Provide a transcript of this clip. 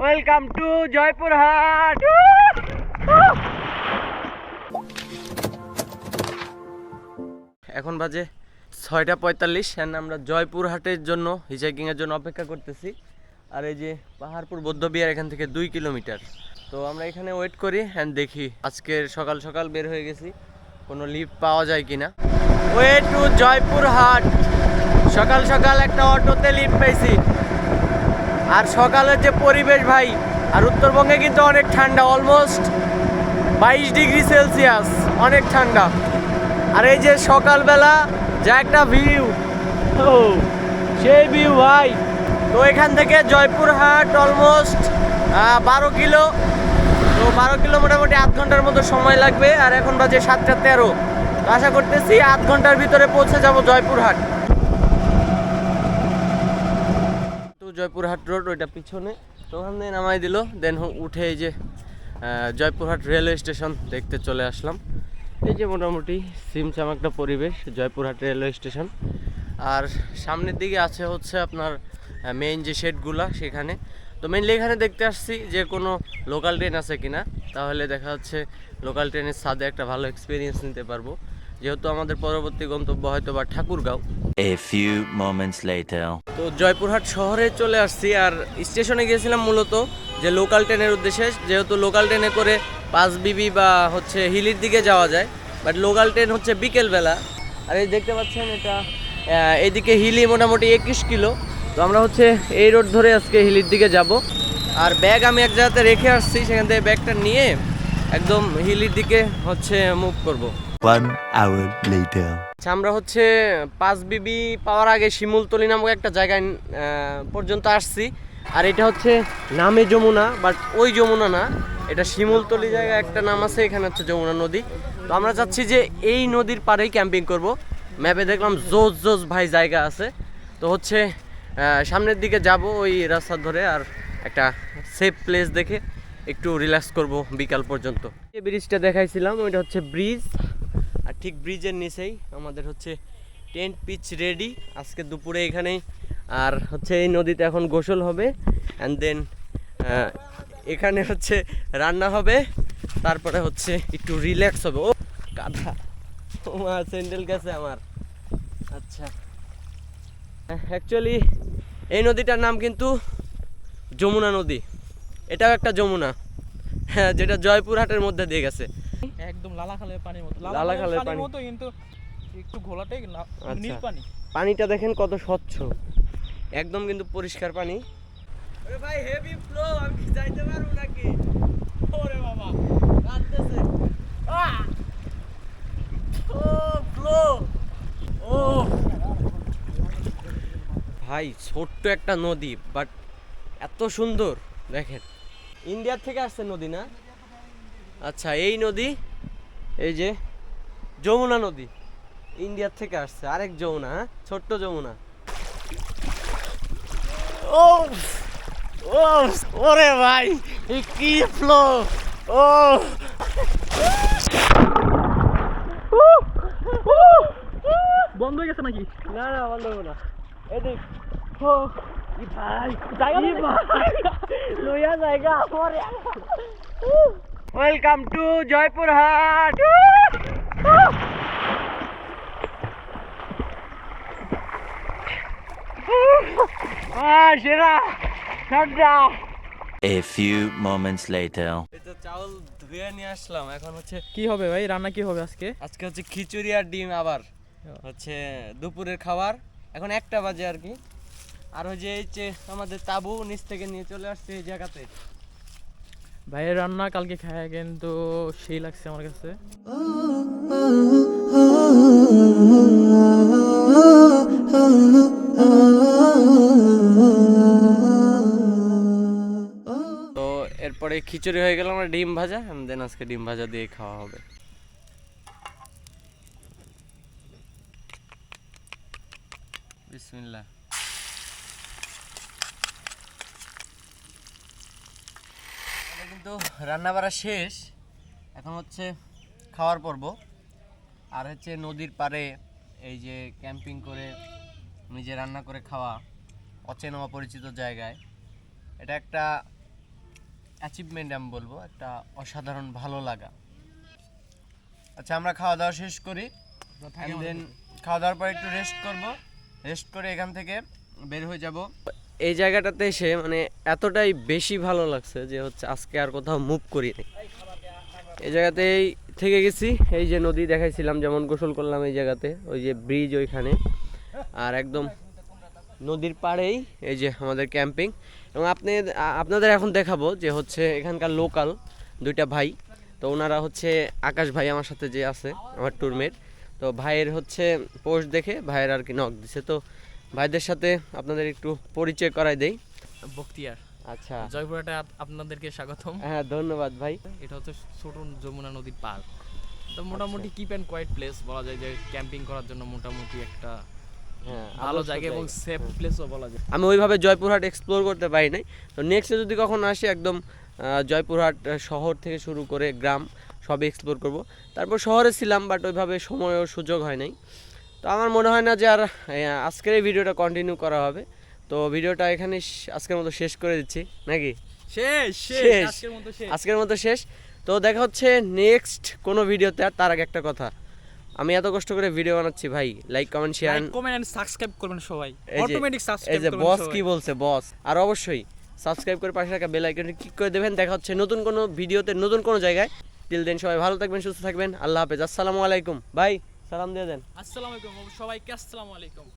Welcome to Joypurhat. এখন বাজে 6:45 and আমরা জয়পুরহাটের জন্য হিচাইকিংয়ের জন্য অপেক্ষা করতেছি। আর এই যে পাহাড়পুর বৌদ্ধবিহার এখান থেকে 2 কিলোমিটার। তো আমরা এখানে ওয়েট করি অ্যান্ড দেখি আজকের সকাল সকাল বের হয়ে গেছি, কোনো লিফট পাওয়া যায় কিনা। Way to Joypurhat. সকাল সকাল একটা অটোতে লিফট পেয়েছি। আর সকালের যে পরিবেশ ভাই, আর উত্তরবঙ্গে কিন্তু অনেক ঠান্ডা, অলমোস্ট 22 ডিগ্রি সেলসিয়াস, অনেক ঠান্ডা। আর এই যে সকালবেলা যা একটা ভিউ, সেই ভিউ ভাই। তো এখান থেকে জয়পুরহাট অলমোস্ট 12 কিলো। তো 12 কিলো মোটামুটি 8 ঘন্টার মতো সময় লাগবে। আর এখন বাজে 7:13। তো আশা করতেছি 8 ঘন্টার ভিতরে পৌঁছে যাব জয়পুরহাট। জয়পুরহাট রোড ওইটা পিছনে, তো ওখান থেকে নামাই দিল। দেন উঠে এই যে জয়পুরহাট রেলওয়ে স্টেশন দেখতে চলে আসলাম। এই যে মোটামুটি সিমসাম একটা পরিবেশ, জয়পুরহাট রেলওয়ে স্টেশন। আর সামনের দিকে আছে হচ্ছে আপনার মেইন যে শেডগুলা, সেখানে। তো মেইনলি এখানে দেখতে আসছি যে কোনো লোকাল ট্রেন আছে কিনা, তাহলে দেখা যাচ্ছে লোকাল ট্রেনের ছাদে একটা ভালো এক্সপিরিয়েন্স নিতে পারবো, যেহেতু আমাদের পরবর্তী গন্তব্য হয়তো বা Thakurgaon. A few moments later. তো জয়পুরহাট শহরে চলে আসছি। আর স্টেশনে গিয়েছিলাম মূলত যে লোকাল ট্রেনের উদ্দেশ্যে, যেহেতু লোকাল ট্রেনে করে পাঁচবিবি বা হচ্ছে হিলির দিকে যাওয়া যায়, বাট লোকাল ট্রেন হচ্ছে বিকেলবেলা। আর এই দেখতে পাচ্ছেন এটা এইদিকে হিলি মোটামুটি 21 কিলো। তো আমরা হচ্ছে এই রোড ধরে আজকে হিলির দিকে যাব। আর ব্যাগ আমি এক জায়গাতে রেখে আসছি, সেখান থেকে ব্যাগটা নিয়ে একদম হিলির দিকে হচ্ছে মুভ করব। 1 hour later. আচ্ছা, আমরা হচ্ছে পাঁচবিবি পাওয়ার আগে শিমুলতলি নামক একটা জায়গায় পর্যন্ত আসছি। আর এটা হচ্ছে নামে যমুনা, বাট ওই যমুনা না, এটা শিমুলতলি জায়গায় একটা নাম আছে, এখানে হচ্ছে যমুনা নদী। তো আমরা চাচ্ছি যে এই নদীর পাড়েই ক্যাম্পিং করব। ম্যাপে দেখলাম জোস জোস ভাই জায়গা আছে। তো হচ্ছে সামনের দিকে যাব ওই রাস্তা ধরে, আর একটা সেফ প্লেস দেখে একটু রিল্যাক্স করব বিকাল পর্যন্ত। এই ব্রিজটা দেখাইছিলাম, ওইটা হচ্ছে ব্রিজ। আর ঠিক ব্রিজের নিচেই আমাদের হচ্ছে টেন্ট পিচ রেডি আজকে দুপুরে এখানেই। আর হচ্ছে এই নদীতে এখন গোসল হবে, অ্যান্ড দেন এখানে হচ্ছে রান্না হবে, তারপরে হচ্ছে একটু রিল্যাক্স হবে। ও কাঁধা, আমার স্যান্ডেল গেছে আমার। আচ্ছা, অ্যাকচুয়ালি এই নদীটার নাম কিন্তু যমুনা নদী। এটাও একটা যমুনা, হ্যাঁ, যেটা জয়পুরহাটের মধ্যে দিয়ে গেছে। একদম লালাখালের পানির মতো, লালাখালের পানির মতো, কিন্তু একটু ঘোলাটাই না, নীল আচ্ছা, পানি। পানিটা দেখেন কত স্বচ্ছ, একদম কিন্তু পরিষ্কার পানি। আরে ভাই হেভি ফ্লো, আমি কি যাইতে পারবো নাকি? ওরে বাবা কাঁদতেছে। ও ফ্লো, ও ভাই ছোট্ট একটা নদী, বাট এত সুন্দর। দেখেন ইন্ডিয়ার থেকে আসছে নদী না? আচ্ছা, এই নদী, এই যে যমুনা নদী ইন্ডিয়ার থেকে আসছে, আরেক যমুনা, হ্যাঁ, ছোট্ট যমুনা। ও ও ওরে ভাই কি ফ্লো! ও বন্ধ হয়ে গেছে নাকি? না না, বন্ধ হবে না। এই দেখ, ও কি ভাই, জায়গা কি ভাই, লইয়া জায়গা। Welcome to Joypurhat. সেরা ঠান্ডা। A few moments later. এই তো চাউল ধুয়ে নিয়ে আসলাম, এখন হচ্ছে কি হবে ভাই, রান্না কি হবে আজকে? আজকে হচ্ছে খিচুড়ি আর ডিম, আবার হচ্ছে দুপুরের খাবার। এখন 1টা বাজে আর কি। আর ওই যে এই যে আমাদের তাবু নিচ থেকে নিয়ে চলে আসছে এই জায়গাতে। ভাইয়ের রান্না কালকে খায় কিন্তু সেই লাগছে আমার কাছে। তো এরপরে খিচুড়ি হয়ে গেল, আমরা ডিম ভাজা, দেন আজকে ডিম ভাজা দিয়ে খাওয়া হবে। বিসমিল্লাহ। কিন্তু রান্না বাড়া শেষ, এখন হচ্ছে খাওয়ার পর্ব। আর হচ্ছে নদীর পাড়ে এই যে ক্যাম্পিং করে নিজে রান্না করে খাওয়া, অচেনা অপরিচিত জায়গায়, এটা একটা অ্যাচিভমেন্ট আমি বলবো, একটা অসাধারণ ভালো লাগা। আচ্ছা আমরা খাওয়া দাওয়া শেষ করি, দেন খাওয়া দাওয়ার পর একটু রেস্ট করব, রেস্ট করে এখান থেকে বের হয়ে যাব। এই জায়গাটাতে এসে মানে এতটাই বেশি ভালো লাগছে যে হচ্ছে আজকে আর কোথাও মুভ করিনি, এই জায়গাতেই থেকে গেছি। এই যে নদী দেখাইছিলাম, যেমন গোসল করলাম এই জায়গাতে, ওই যে ব্রিজ ওইখানে, আর একদম নদীর পাড়েই এই যে আমাদের ক্যাম্পিং। এবং আপনাদের এখন দেখাবো যে হচ্ছে এখানকার লোকাল দুইটা ভাই, তো ওনারা হচ্ছে আকাশ ভাই আমার সাথে যে আছে আমার ট্যুরমেট, তো ভাইয়ের হচ্ছে পোস্ট দেখে ভাইয়ের আর কি নক দিছে, তো ভাইদের সাথে আপনাদের একটু পরিচয় করাই দেই। বখতিয়ার, আচ্ছা জয়পুরহাটে আপনাদেরকে স্বাগতম। হ্যাঁ ধন্যবাদ ভাই। এটা হচ্ছে ছোট যমুনা নদীর পার, তো মোটামুটি কিপ অ্যান্ড কোয়াইট প্লেস বলা যায়, যে ক্যাম্পিং করার জন্য মোটামুটি একটা হ্যাঁ ভালো জায়গা এবং সেফ প্লেসও বলা যায়। আমি ওইভাবে জয়পুরহাট এক্সপ্লোর করতে পারি নাই, তো নেক্সটে যদি কখনো আসি একদম জয়পুরহাট শহর থেকে শুরু করে গ্রাম সবই এক্সপ্লোর করব। তারপর শহরে ছিলাম বাট ওইভাবে সময় ও সুযোগ হয় নাই, তো আমার মনে হয় না যে আর আজকের এই ভিডিওটা কন্টিনিউ করা হবে। তো ভিডিওটা এখানে আজকের মতো শেষ করে দিচ্ছি নাকি? শেষ শেষ। আজকের মতো শেষ। তো দেখা হচ্ছে নেক্সট কোনো ভিডিওতে। আর তার আগে একটা কথা, আমি এত কষ্ট করে ভিডিও বানাচ্ছি ভাই, like comment share, like comment and subscribe করবেন সবাই, এই যে- অটোমেটিক এই সাবস্ক্রাইব যে করবেন বস সবাই। কি বলছে বস, আর অবশ্যই সাবস্ক্রাইব করে পাশে থাকা বেল আইকনে ক্লিক করে দেবেন। দেখা হচ্ছে নতুন কোনো ভিডিওতে নতুন কোনো জায়গায়। টিল দেন সবাই ভালো থাকবেন, সুস্থ থাকবেন, আল্লাহ হাফেজ, আসসালামু আলাইকুম। ভাই সালাম দিয়ে দেন। আসসালামু আলাইকুম সবাইকে, আসসালামু আলাইকুম।